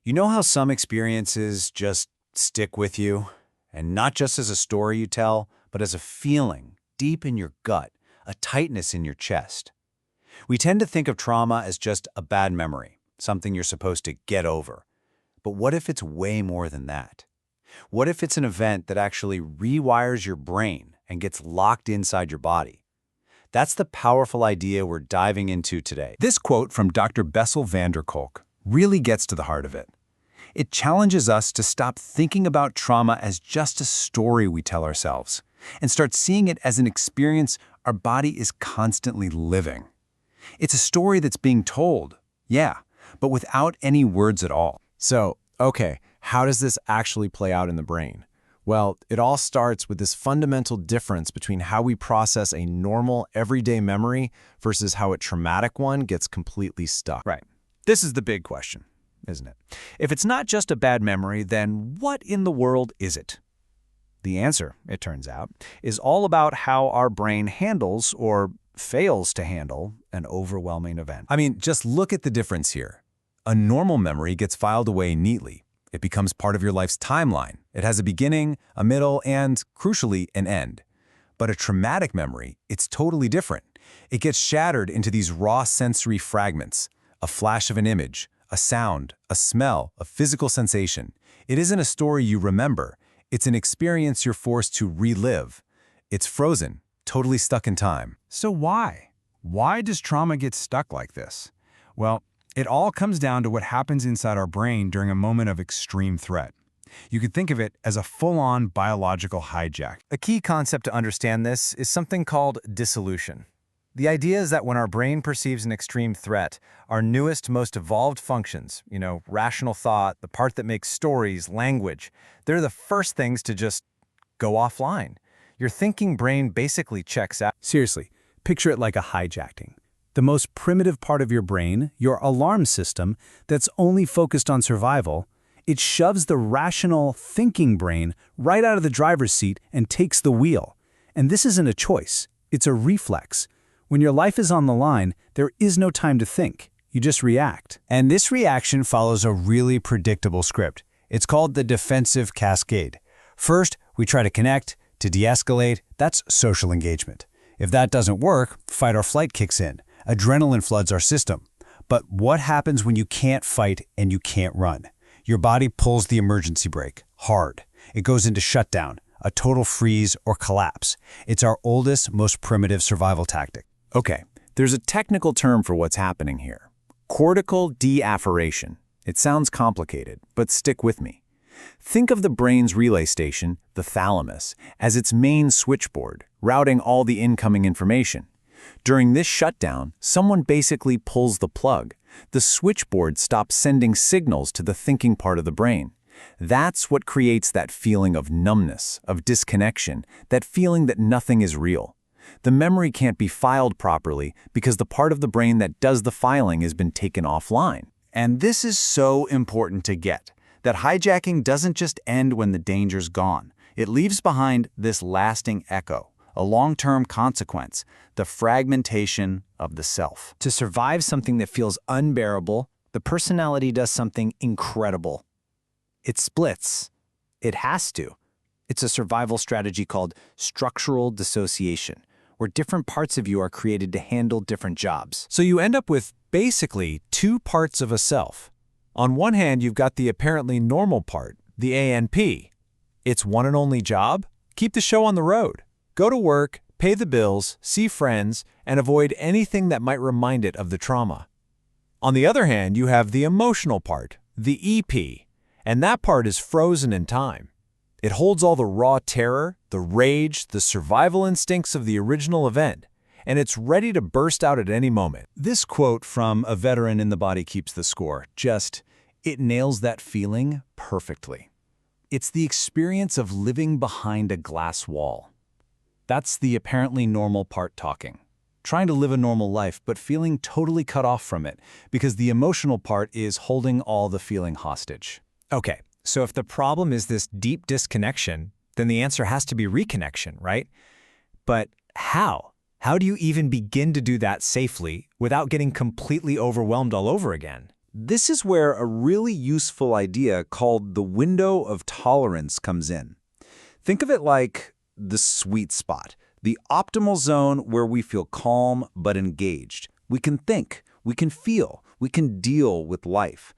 You know how some experiences just stick with you? And not just as a story you tell, but as a feeling deep in your gut, a tightness in your chest. We tend to think of trauma as just a bad memory, something you're supposed to get over. But what if it's way more than that? What if it's an event that actually rewires your brain and gets locked inside your body? That's the powerful idea we're diving into today. This quote from Dr. Bessel van der Kolk really gets to the heart of it. It challenges us to stop thinking about trauma as just a story we tell ourselves and start seeing it as an experience our body is constantly living. It's a story that's being told, yeah, but without any words at all. So, okay, how does this actually play out in the brain? Well, it all starts with this fundamental difference between how we process a normal, everyday memory versus how a traumatic one gets completely stuck. Right. This is the big question, isn't it? If it's not just a bad memory, then what in the world is it? The answer, it turns out, is all about how our brain handles or fails to handle an overwhelming event. I mean, just look at the difference here. A normal memory gets filed away neatly. It becomes part of your life's timeline. It has a beginning, a middle, and, crucially, an end. But a traumatic memory, it's totally different. It gets shattered into these raw sensory fragments, a flash of an image, a sound, a smell, a physical sensation. It isn't a story you remember. It's an experience you're forced to relive. It's frozen, totally stuck in time. So why? Why does trauma get stuck like this? Well, it all comes down to what happens inside our brain during a moment of extreme threat. You could think of it as a full-on biological hijack. A key concept to understand this is something called dissolution. The idea is that when our brain perceives an extreme threat, our newest, most evolved functions, rational thought, the part that makes stories, language, they're the first things to just go offline. Your thinking brain basically checks out. Seriously, picture it like a hijacking. The most primitive part of your brain, your alarm system, that's only focused on survival, it shoves the rational, thinking brain right out of the driver's seat and takes the wheel. And this isn't a choice. It's a reflex. When your life is on the line, there is no time to think. You just react. And this reaction follows a really predictable script. It's called the defensive cascade. First, we try to connect. To de-escalate, that's social engagement. If that doesn't work, fight or flight kicks in. Adrenaline floods our system. But what happens when you can't fight and you can't run? Your body pulls the emergency brake, hard. It goes into shutdown, a total freeze or collapse. It's our oldest, most primitive survival tactic. Okay, there's a technical term for what's happening here. Cortical deafferation. It sounds complicated, but stick with me. Think of the brain's relay station, the thalamus, as its main switchboard, routing all the incoming information. During this shutdown, someone basically pulls the plug. The switchboard stops sending signals to the thinking part of the brain. That's what creates that feeling of numbness, of disconnection, that feeling that nothing is real. The memory can't be filed properly because the part of the brain that does the filing has been taken offline. And this is so important to get, that hijacking doesn't just end when the danger's gone. It leaves behind this lasting echo, a long-term consequence, the fragmentation of the self. To survive something that feels unbearable, the personality does something incredible. It splits. It has to. It's a survival strategy called structural dissociation, where different parts of you are created to handle different jobs. So you end up with basically two parts of a self. On one hand, you've got the apparently normal part, the ANP. Its one and only job? Keep the show on the road. Go to work, pay the bills, see friends, and avoid anything that might remind it of the trauma. On the other hand, you have the emotional part, the EP, and that part is frozen in time. It holds all the raw terror, the rage, the survival instincts of the original event, and it's ready to burst out at any moment. This quote from a veteran in The Body Keeps the Score, it nails that feeling perfectly. It's the experience of living behind a glass wall. That's the apparently normal part talking. Trying to live a normal life, but feeling totally cut off from it because the emotional part is holding all the feeling hostage. Okay, so if the problem is this deep disconnection, then the answer has to be reconnection, right? But how? How do you even begin to do that safely without getting completely overwhelmed all over again? This is where a really useful idea called the window of tolerance comes in. Think of it like the sweet spot, the optimal zone where we feel calm but engaged. We can think, we can feel, we can deal with life.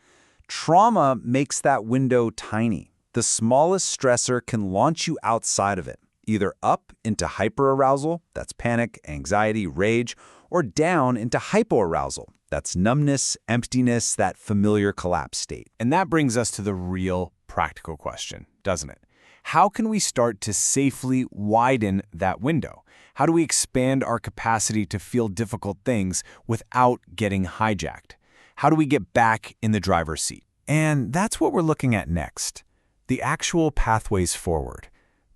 Trauma makes that window tiny. The smallest stressor can launch you outside of it, either up into hyperarousal, that's panic, anxiety, rage, or down into hypoarousal, that's numbness, emptiness, that familiar collapse state. And that brings us to the real practical question, doesn't it? How can we start to safely widen that window? How do we expand our capacity to feel difficult things without getting hijacked? How do we get back in the driver's seat? And that's what we're looking at next. The actual pathways forward.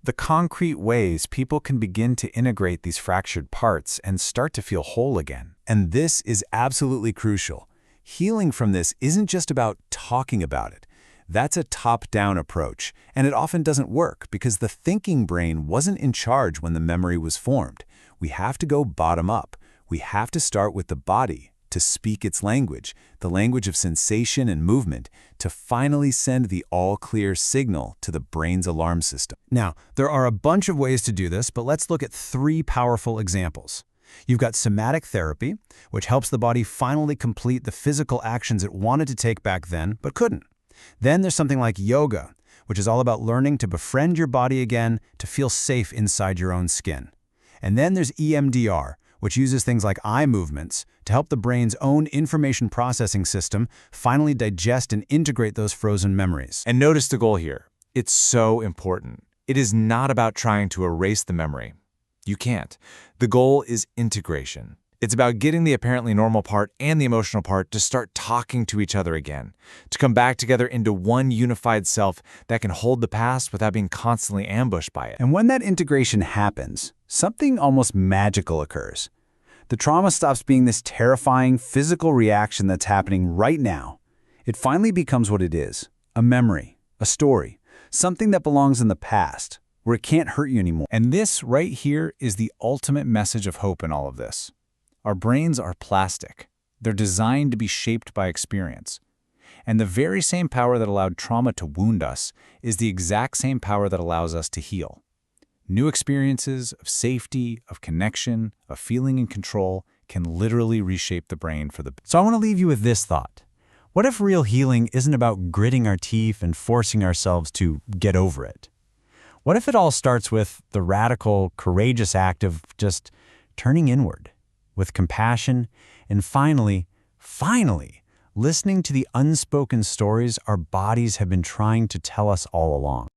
The concrete ways people can begin to integrate these fractured parts and start to feel whole again. And this is absolutely crucial. Healing from this isn't just about talking about it. That's a top-down approach, and it often doesn't work because the thinking brain wasn't in charge when the memory was formed. We have to go bottom up. We have to start with the body, to speak its language, the language of sensation and movement, to finally send the all-clear signal to the brain's alarm system. Now, there are a bunch of ways to do this, but let's look at 3 powerful examples. You've got somatic therapy, which helps the body finally complete the physical actions it wanted to take back then, but couldn't. Then there's something like yoga, which is all about learning to befriend your body again to feel safe inside your own skin. And then there's EMDR, which uses things like eye movements to help the brain's own information processing system finally digest and integrate those frozen memories. And notice the goal here. It's so important. It is not about trying to erase the memory. You can't. The goal is integration. It's about getting the apparently normal part and the emotional part to start talking to each other again, to come back together into one unified self that can hold the past without being constantly ambushed by it. And when that integration happens, something almost magical occurs. The trauma stops being this terrifying physical reaction that's happening right now. It finally becomes what it is, a memory, a story, something that belongs in the past, where it can't hurt you anymore. And this right here is the ultimate message of hope in all of this. Our brains are plastic. They're designed to be shaped by experience. And the very same power that allowed trauma to wound us is the exact same power that allows us to heal. New experiences of safety, of connection, of feeling in control can literally reshape the brain for the... So I want to leave you with this thought. What if real healing isn't about gritting our teeth and forcing ourselves to get over it? What if it all starts with the radical, courageous act of just turning inward, with compassion, and finally, listening to the unspoken stories our bodies have been trying to tell us all along?